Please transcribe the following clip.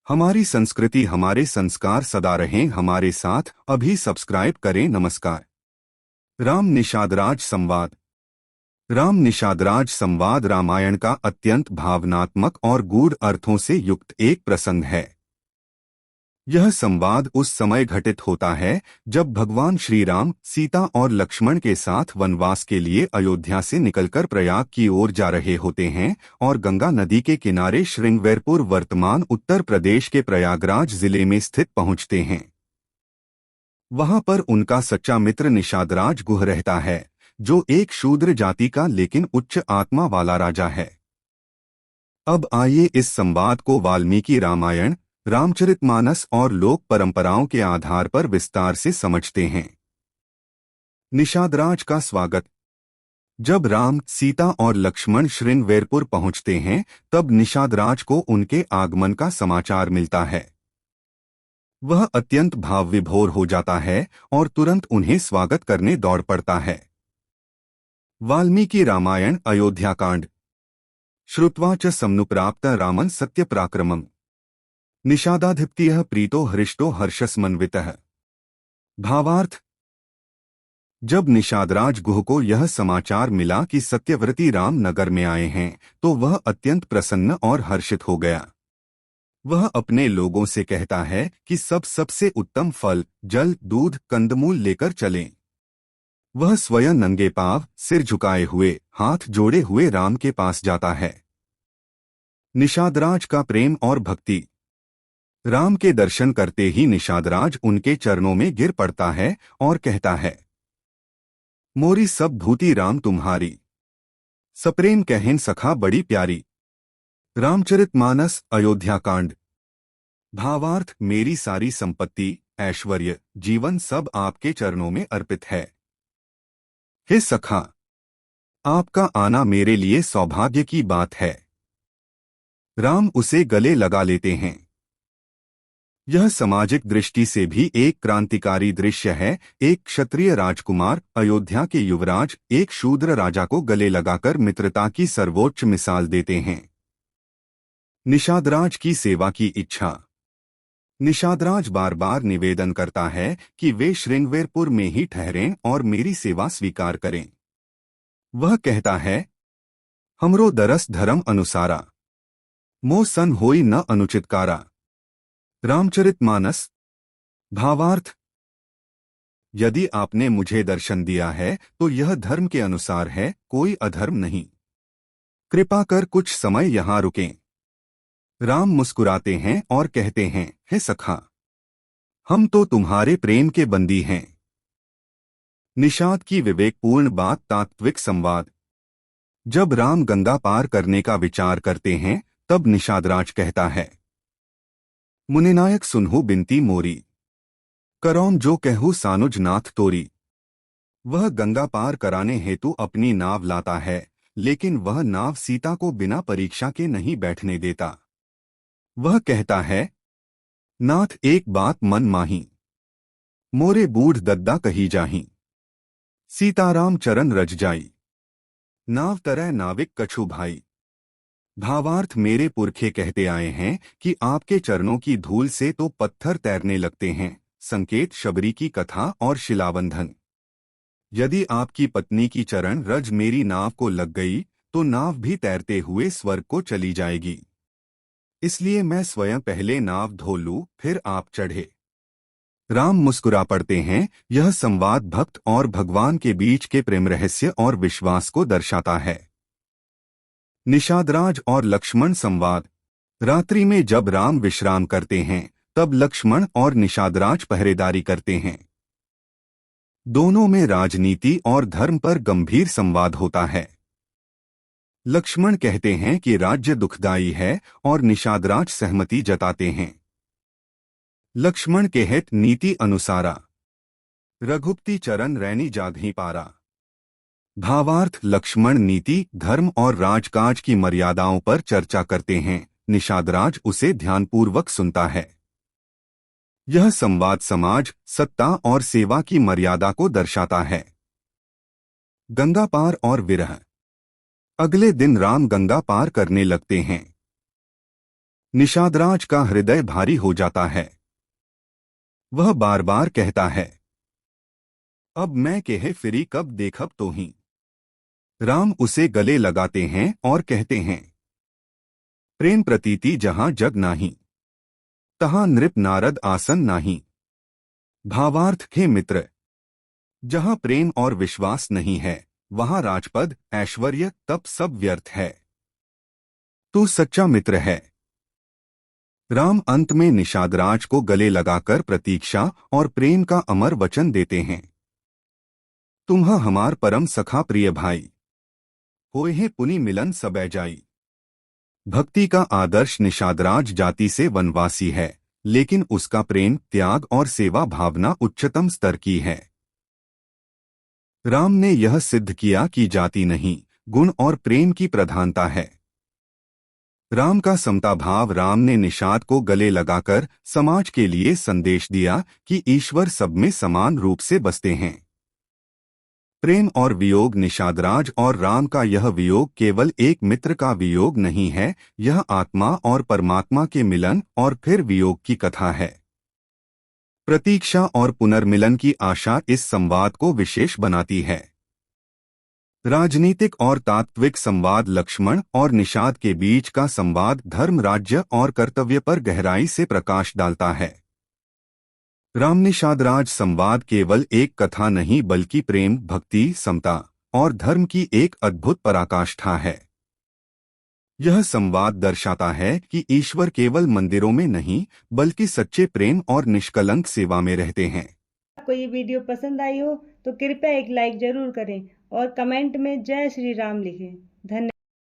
हमारी संस्कृति हमारे संस्कार सदा रहें हमारे साथ। अभी सब्सक्राइब करें। नमस्कार। राम निषादराज संवाद। राम निषादराज संवाद रामायण का अत्यंत भावनात्मक और गूढ़ अर्थों से युक्त एक प्रसंग है। यह संवाद उस समय घटित होता है जब भगवान श्री राम सीता और लक्ष्मण के साथ वनवास के लिए अयोध्या से निकलकर प्रयाग की ओर जा रहे होते हैं और गंगा नदी के किनारे श्रृंगवेरपुर वर्तमान उत्तर प्रदेश के प्रयागराज जिले में स्थित पहुंचते हैं। वहां पर उनका सच्चा मित्र निषादराज गुह रहता है, जो एक शूद्र जाति का लेकिन उच्च आत्मा वाला राजा है। अब आइए इस संवाद को वाल्मीकि रामायण, रामचरितमानस और लोक परंपराओं के आधार पर विस्तार से समझते हैं। निषादराज का स्वागत। जब राम, सीता और लक्ष्मण श्रृंगवेरपुर पहुंचते हैं, तब निषादराज को उनके आगमन का समाचार मिलता है। वह अत्यंत भावविभोर हो जाता है और तुरंत उन्हें स्वागत करने दौड़ पड़ता है। वाल्मीकि रामायण अयोध्याकांड। श्रुत्वा च सम्नुप्राप्त रामन सत्यपराक्रमम् निषादाधिपत्यः प्रीतो हृष्टो हर्षस्मन्वितः। भावार्थ। जब निषादराज गुह को यह समाचार मिला कि सत्यव्रती राम नगर में आए हैं, तो वह अत्यंत प्रसन्न और हर्षित हो गया। वह अपने लोगों से कहता है कि सबसे उत्तम फल, जल, दूध, कंदमूल लेकर चलें। वह स्वयं नंगे पांव, सिर झुकाए हुए, हाथ जोड़े हुए राम के पास जाता है। निषादराज का प्रेम और भक्ति। राम के दर्शन करते ही निषादराज उनके चरणों में गिर पड़ता है और कहता है, मोरी सब भूति राम तुम्हारी, सप्रेम कहन सखा बड़ी प्यारी। रामचरितमानस अयोध्याकांड। भावार्थ। मेरी सारी संपत्ति, ऐश्वर्य, जीवन सब आपके चरणों में अर्पित है। हे सखा, आपका आना मेरे लिए सौभाग्य की बात है। राम उसे गले लगा लेते हैं। यह सामाजिक दृष्टि से भी एक क्रांतिकारी दृश्य है। एक क्षत्रिय राजकुमार अयोध्या के युवराज एक शूद्र राजा को गले लगाकर मित्रता की सर्वोच्च मिसाल देते हैं। निषादराज की सेवा की इच्छा। निषादराज बार बार निवेदन करता है कि वे श्रृंगवेरपुर में ही ठहरें और मेरी सेवा स्वीकार करें। वह कहता है, हमरो दरस धर्म अनुसारा, मो सन होई न अनुचितकारा। रामचरितमानस। भावार्थ। यदि आपने मुझे दर्शन दिया है तो यह धर्म के अनुसार है, कोई अधर्म नहीं। कृपा कर कुछ समय यहाँ रुकें। राम मुस्कुराते हैं और कहते हैं, हे सखा, हम तो तुम्हारे प्रेम के बंदी हैं। निषाद की विवेकपूर्ण बात। तात्विक संवाद। जब राम गंगा पार करने का विचार करते हैं, तब निषादराज कहता है, मुनिनायक सुनहु बिनती मोरी, करौन जो कहूँ सानुज नाथ तोरी। वह गंगा पार कराने हेतु अपनी नाव लाता है, लेकिन वह नाव सीता को बिना परीक्षा के नहीं बैठने देता। वह कहता है, नाथ एक बात मन माही, मोरे बूढ़ दद्दा कही जाही। सीताराम चरण रज जाई, नाव तरह नाविक कछु भाई। भावार्थ। मेरे पुरखे कहते आए हैं कि आपके चरणों की धूल से तो पत्थर तैरने लगते हैं। संकेत शबरी की कथा और शिलाबंधन। यदि आपकी पत्नी की चरण रज मेरी नाव को लग गई तो नाव भी तैरते हुए स्वर्ग को चली जाएगी। इसलिए मैं स्वयं पहले नाव धो लूं, फिर आप चढ़े। राम मुस्कुरा पड़ते हैं। यह संवाद भक्त और भगवान के बीच के प्रेम रहस्य और विश्वास को दर्शाता है। निषादराज और लक्ष्मण संवाद। रात्रि में जब राम विश्राम करते हैं, तब लक्ष्मण और निषादराज पहरेदारी करते हैं। दोनों में राजनीति और धर्म पर गंभीर संवाद होता है। लक्ष्मण कहते हैं कि राज्य दुखदायी है और निषादराज सहमति जताते हैं। लक्ष्मण के हित नीति अनुसारा, रघुपति चरण रैनी जागही पारा। भावार्थ। लक्ष्मण नीति, धर्म और राजकाज की मर्यादाओं पर चर्चा करते हैं। निषादराज उसे ध्यानपूर्वक सुनता है। यह संवाद समाज, सत्ता और सेवा की मर्यादा को दर्शाता है। गंगा पार और विरह। अगले दिन राम गंगा पार करने लगते हैं। निषादराज का हृदय भारी हो जाता है। वह बार बार कहता है, अब मैं कहे फिरी कब देखब तो ही। राम उसे गले लगाते हैं और कहते हैं, प्रेम प्रतीति जहां जग नाही, तहां नृप नारद आसन नाही। भावार्थ, हे मित्र, जहां प्रेम और विश्वास नहीं है वहां राजपद, ऐश्वर्य, तप सब व्यर्थ है। तू सच्चा मित्र है। राम अंत में निषादराज को गले लगाकर प्रतीक्षा और प्रेम का अमर वचन देते हैं। तुम्ह हमार परम सखा प्रिय भाई, होए हैं पुनि मिलन सबै जाई। भक्ति का आदर्श निषादराज जाति से वनवासी है, लेकिन उसका प्रेम, त्याग और सेवा भावना उच्चतम स्तर की है। राम ने यह सिद्ध किया कि जाति नहीं, गुण और प्रेम की प्रधानता है। राम का समता भाव। राम ने निषाद को गले लगाकर समाज के लिए संदेश दिया कि ईश्वर सब में समान रूप से बसते हैं। प्रेम और वियोग। निषादराज और राम का यह वियोग केवल एक मित्र का वियोग नहीं है, यह आत्मा और परमात्मा के मिलन और फिर वियोग की कथा है। प्रतीक्षा और पुनर्मिलन की आशा इस संवाद को विशेष बनाती है। राजनीतिक और तात्विक संवाद। लक्ष्मण और निषाद के बीच का संवाद धर्म, राज्य और कर्तव्य पर गहराई से प्रकाश डालता है। राम निषादराज संवाद केवल एक कथा नहीं बल्कि प्रेम, भक्ति, समता और धर्म की एक अद्भुत पराकाष्ठा है। यह संवाद दर्शाता है कि ईश्वर केवल मंदिरों में नहीं बल्कि सच्चे प्रेम और निष्कलंक सेवा में रहते हैं। आपको ये वीडियो पसंद आई हो तो कृपया एक लाइक जरूर करें और कमेंट में जय श्री राम लिखें। धन्यवाद।